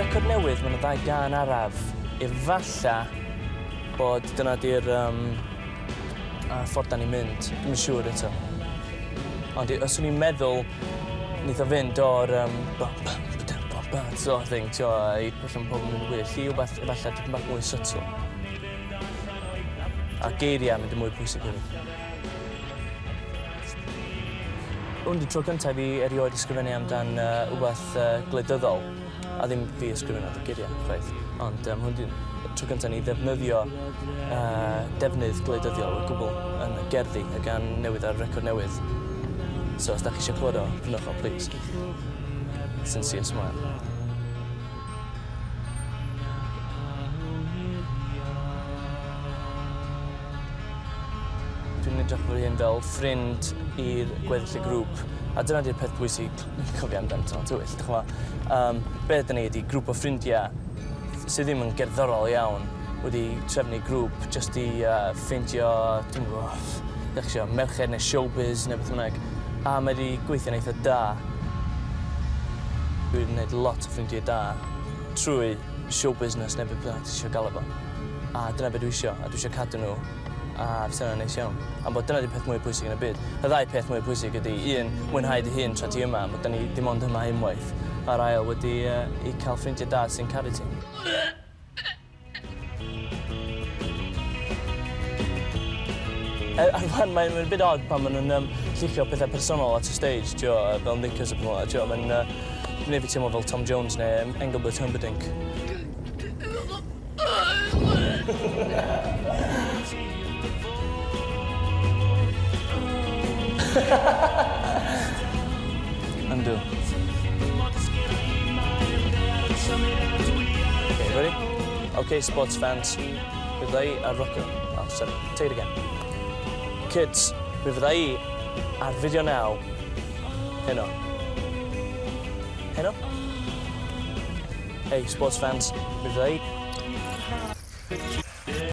record newydd, mae yna 2 gân araf. Efalla bod dyna di'r ffordd da ni'n mynd. Dwi'n siŵr eto. Ond os o'n i'n meddwl, wneith o fynd o'r sort of thing, i allan pobl yn mynd wyll, i wbeth efallai dipyn bach mwy subtle. A geiriau mynd yn mwy pwysig i fi. Hwn di tro cyntaf fi erioed ysgrifennu amdan wbeth gwleidyddol, a ddim fi ysgrifennu y geiriau, chwaith. Ond hwn di tro cyntaf ni ddefnyddio defnydd gwleidyddiol o gwbl yn y gerddi a gan newid ar record newydd. So os da chi eisiau clywed o, prynwch o, please. Sincere smile. Dwi'n edrych fy hun fel ffrind i'r gweddill y grŵp, a dyna di'r peth bwysig cofio amdan Tynal Tywyll. Be ydyn ni ydi grŵp o ffrindiau sydd ddim yn gerddorol iawn wedi trefnu grŵp jyst i ffeindio, dwi'n gwybod, merched neu showbiz neu beth bynnag. A mae wedi gweithio'n eitha da. Dwi'n gwneud lot o ffrindiau da trwy show business neu beth bynnag ti eisiau gael efo. A dyna beth dwi eisiau, a dwi eisiau cadw nhw. A fysa yna'n neis iawn. Am bod dyna di'r peth mwy pwysig yn y byd. Y 2 peth mwy pwysig ydy, 1, mwynhau dy hun tra ti yma, bod da ni dim ond yma unwaith. A'r ail wedi i cael ffrindiau da sy'n caru ti. Ar fan, mae'n bit odd pan maen nhw'n llicio pethau personol at y stage, fel Nickers a pethau. Mae'n gwneud fi teimlo fel Tom Jones neu Engelbert Humperdinck. Undo. Okay, ready? Okay, sports fans. We fydda I ar rocker. Oh, sorry. Take it again. Kids, we fydda I ar fideo naw. Heno. Heno? Hey, sports fans. We fydda I